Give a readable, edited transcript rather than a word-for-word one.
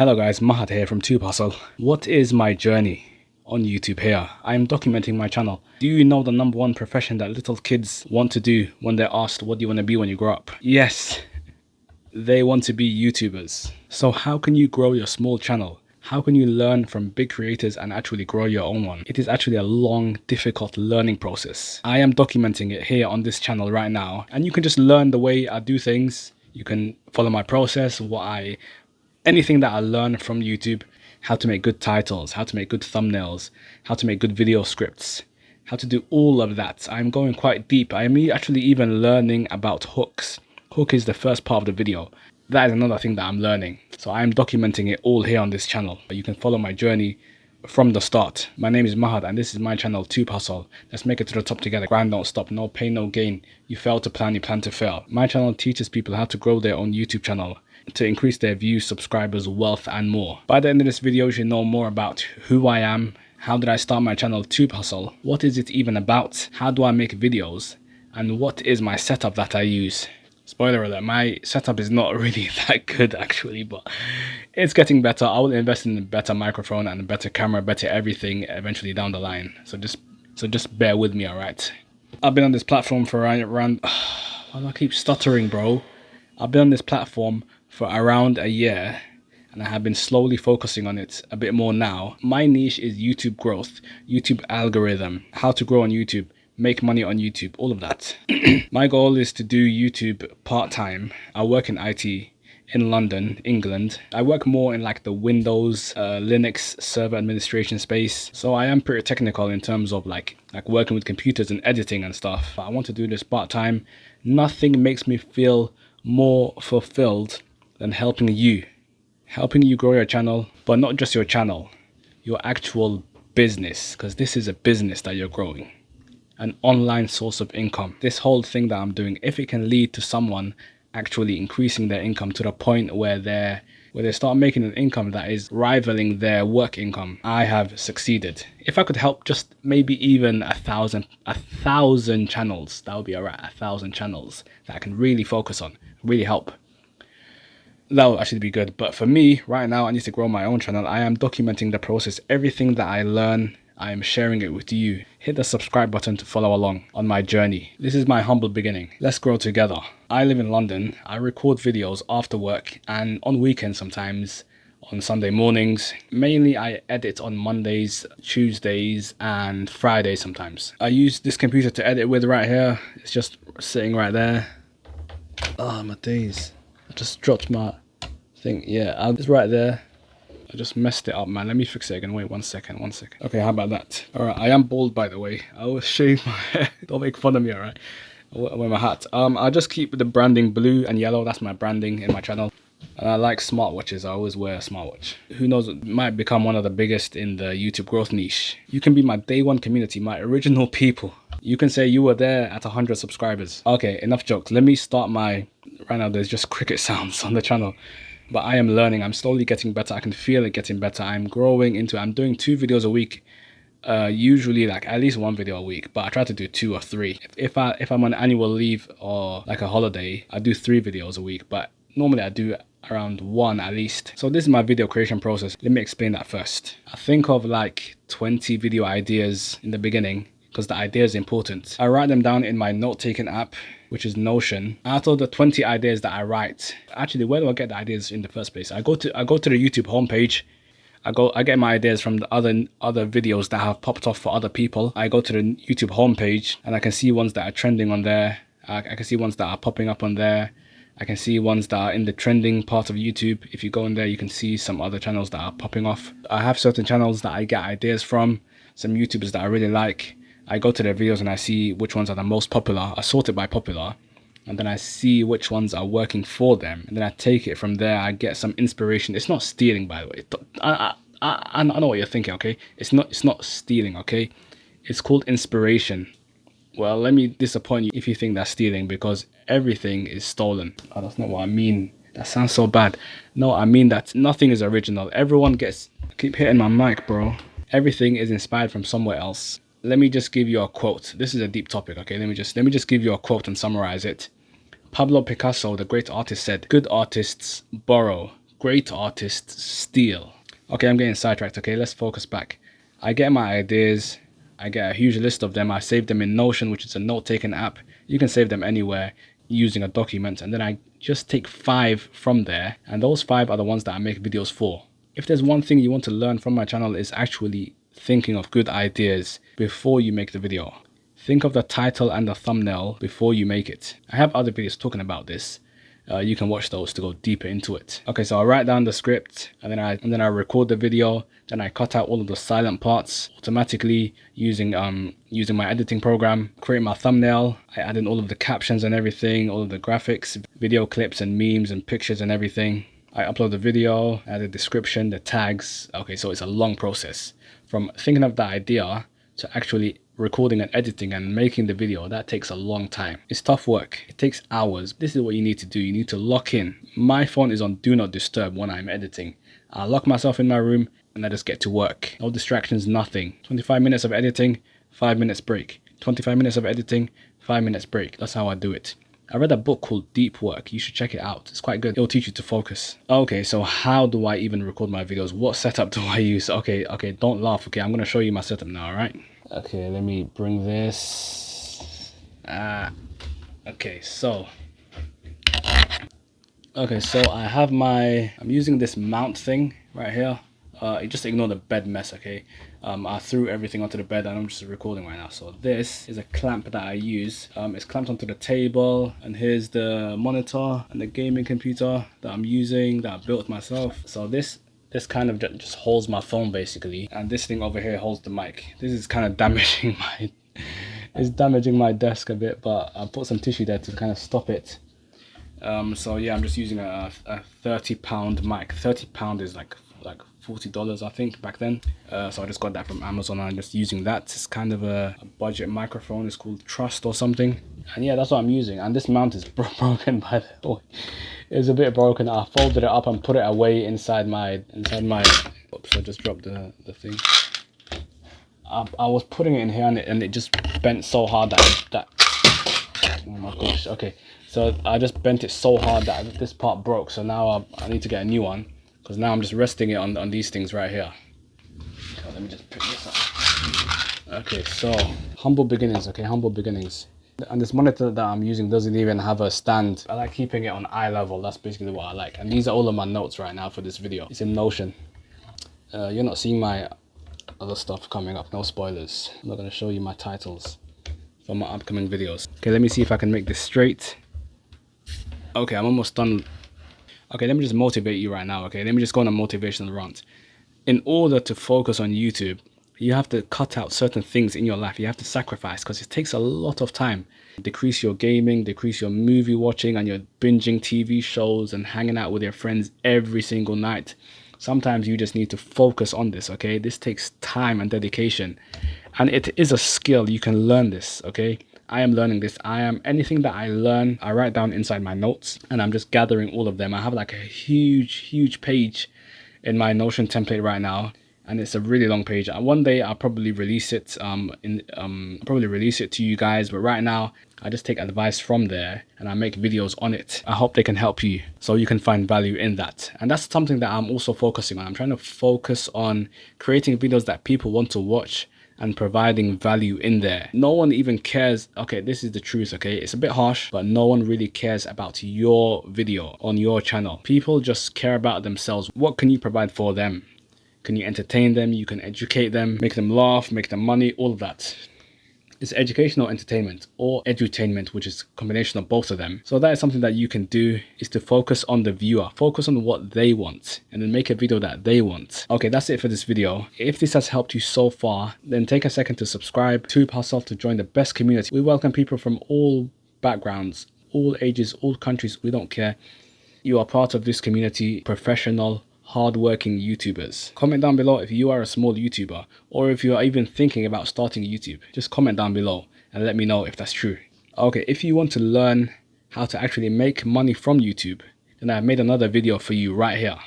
Hello guys, Mahad here from Tube Hustle. What is my journey on YouTube here? I am documenting my channel. Do you know the number one profession that little kids want to do when they're asked what do you want to be when you grow up? Yes, they want to be YouTubers. So how can you grow your small channel? How can you learn from big creators and actually grow your own one? It is actually a long, difficult learning process. I am documenting it here on this channel right now, and you can just learn the way I do things. You can follow my process, anything that I learned from YouTube, how to make good titles, how to make good thumbnails, how to make good video scripts, how to do all of that. I'm going quite deep. I'm actually even learning about hooks. Hook is the first part of the video. That is another thing that I'm learning. So I'm documenting it all here on this channel. You can follow my journey from the start. My name is Mahad and this is my channel, Tube Hustle. Let's make it to the top together. Grind don't stop, no pain, no gain. You fail to plan, you plan to fail. My channel teaches people how to grow their own YouTube channel, to increase their views, subscribers, wealth and more. By the end of this video, you should know more about who I am, how did I start my channel Tube Hustle, what is it even about, how do I make videos, and what is my setup that I use. Spoiler alert, my setup is not really that good actually, but it's getting better. I will invest in a better microphone and a better camera, better everything eventually down the line. So just bear with me, alright? I've been on this platform for around why do I keep stuttering, bro? I've been on this platform for around a year and I have been slowly focusing on it a bit more now. My niche is YouTube growth, YouTube algorithm, how to grow on YouTube, make money on YouTube, all of that. My goal is to do YouTube part-time. I work in IT in London, England. I work more in like the Windows, Linux server administration space. So I am pretty technical in terms of like working with computers and editing and stuff. But I want to do this part-time. Nothing makes me feel more fulfilled than helping you grow your channel, but not just your channel, your actual business, because this is a business that you're growing, an online source of income. This whole thing that I'm doing, if it can lead to someone actually increasing their income to the point where they start making an income that is rivaling their work income, I have succeeded. If I could help just maybe even a thousand channels, that would be alright. 1,000 channels that I can really focus on, really help. That will actually be good. But for me right now, I need to grow my own channel. I am documenting the process. Everything that I learn, I am sharing it with you. Hit the subscribe button to follow along on my journey. This is my humble beginning. Let's grow together. I live in London. I record videos after work and on weekends sometimes, on Sunday mornings. Mainly I edit on Mondays, Tuesdays and Fridays sometimes. I use this computer to edit with right here. It's just sitting right there. Oh my days. I just dropped my thing. Yeah, it's right there. I just messed it up, man. Let me fix it again. Wait, one second. Okay, how about that? Alright, I am bald, by the way. I always shave my hair. Don't make fun of me, alright? I wear my hat. I just keep the branding blue and yellow. That's my branding in my channel. And I like smartwatches. I always wear a smartwatch. Who knows, it might become one of the biggest in the YouTube growth niche. You can be my day one community, my original people. You can say you were there at 100 subscribers. Okay, enough jokes. Let me start my... Right now, there's just cricket sounds on the channel. But I am learning. I'm slowly getting better. I can feel it getting better. I'm growing into it. I'm doing 2 videos a week. Usually like at least 1 video a week. But I try to do 2 or 3. If I'm on annual leave or like a holiday, I do 3 videos a week. But normally I do around 1 at least. So this is my video creation process. Let me explain that first. I think of like 20 video ideas in the beginning, because the idea is important. I write them down in my note-taking app, which is Notion. Out of the 20 ideas that I write, actually, where do I get the ideas in the first place? I go to the YouTube homepage. I get my ideas from the other videos that have popped off for other people. I go to the YouTube homepage and I can see ones that are trending on there. I can see ones that are popping up on there. I can see ones that are in the trending part of YouTube. If you go in there, you can see some other channels that are popping off. I have certain channels that I get ideas from, some YouTubers that I really like. I go to their videos and I see which ones are the most popular. I sort it by popular and then I see which ones are working for them. And then I take it from there. I get some inspiration. It's not stealing, by the way. I know what you're thinking, okay? It's not stealing, okay? It's called inspiration. Well, let me disappoint you if you think that's stealing, because everything is stolen. Oh, that's not what I mean. That sounds so bad. No, I mean that nothing is original. Everyone gets... I keep hitting my mic, bro. Everything is inspired from somewhere else. Let me just give you a quote. This is a deep topic, okay? Let me just give you a quote and summarize it. Pablo Picasso, the great artist, said, "Good artists borrow, great artists steal. Okay, I'm getting sidetracked. Okay, let's focus back. I get my ideas. I get a huge list of them. I save them in Notion, which is a note-taking app. You can save them anywhere using a document. And then I just take 5 from there. And those 5 are the ones that I make videos for. If there's one thing you want to learn from my channel, is actually thinking of good ideas before you make the video. Think of the title and the thumbnail before you make it. I have other videos talking about this. You can watch those to go deeper into it. Okay, so I write down the script, and then I record the video. Then I cut out all of the silent parts automatically using my editing program. Create my thumbnail. I add in all of the captions and everything, all of the graphics, video clips and memes and pictures and everything. I upload the video, add the description, the tags. Okay, so it's a long process from thinking of the idea to actually recording and editing and making the video. That takes a long time. It's tough work. It takes hours. This is what you need to do. You need to lock in. My phone is on do not disturb when I'm editing. I lock myself in my room and I just get to work. No distractions, nothing. 25 minutes of editing, 5 minutes break. 25 minutes of editing, 5 minutes break. That's how I do it. I read a book called Deep Work. You should check it out. It's quite good. It'll teach you to focus. Okay, so how do I even record my videos? What setup do I use? Okay, don't laugh. Okay, I'm going to show you my setup now, all right? Okay, let me bring this. Okay, so I have I'm using this mount thing right here. Just ignore the bed mess, okay? I threw everything onto the bed and I'm just recording right now. So this is a clamp that I use. It's clamped onto the table, and here's the monitor and the gaming computer that I'm using, that I built myself. So this kind of just holds my phone basically, and this thing over here holds the mic. This is kind of damaging my desk a bit, but I put some tissue there to kind of stop it. So yeah, I'm just using a 30-pound mic. 30 pound is like $40 I think back then. So I just got that from Amazon and I'm just using that. It's kind of a budget microphone. It's called Trust or something. And yeah, that's what I'm using. And this mount is broken by the way. It's a bit broken. I folded it up and put it away inside my oops, I just dropped the thing. I was putting it in here and it just bent so hard that oh my gosh. Okay, so I just bent it so hard that this part broke. So now I need to get a new one, because now I'm just resting it on these things right here. So let me just pick this up. Okay, so humble beginnings. Okay, humble beginnings. And this monitor that I'm using doesn't even have a stand. I like keeping it on eye level. That's basically what I like. And these are all of my notes right now for this video. It's in Notion. You're not seeing my other stuff coming up. No spoilers. I'm not going to show you my titles for my upcoming videos. Okay, let me see if I can make this straight. Okay, I'm almost done. Okay, let me just motivate you right now. Okay, let me just go on a motivational rant. In order to focus on YouTube, you have to cut out certain things in your life. You have to sacrifice, because it takes a lot of time. Decrease your gaming, decrease your movie watching and your binging TV shows and hanging out with your friends every single night. Sometimes you just need to focus on this, okay? This takes time and dedication. And it is a skill. You can learn this, okay? I am learning this. Anything that I learn, I write down inside my notes, and I'm just gathering all of them. I have like a huge page in my Notion template right now. And it's a really long page. One day I'll probably release it to you guys, but right now I just take advice from there and I make videos on it. I hope they can help you so you can find value in that. And that's something that I'm also focusing on. I'm trying to focus on creating videos that people want to watch and providing value in there. No one even cares. Okay, this is the truth, okay? It's a bit harsh, but no one really cares about your video on your channel. People just care about themselves. What can you provide for them? Can you entertain them? You can educate them, make them laugh, make them money, all of that. It's educational entertainment or edutainment, which is a combination of both of them. So that is something that you can do, is to focus on the viewer, focus on what they want, and then make a video that they want. Okay, that's it for this video. If this has helped you so far, then take a second to subscribe. YouTube Hustle to join the best community. We welcome people from all backgrounds, all ages, all countries. We don't care. You are part of this community, professional, hardworking YouTubers. Comment down below if you are a small YouTuber, or if you are even thinking about starting YouTube. Just comment down below and let me know if that's true. Okay, if you want to learn how to actually make money from YouTube, then I've made another video for you right here.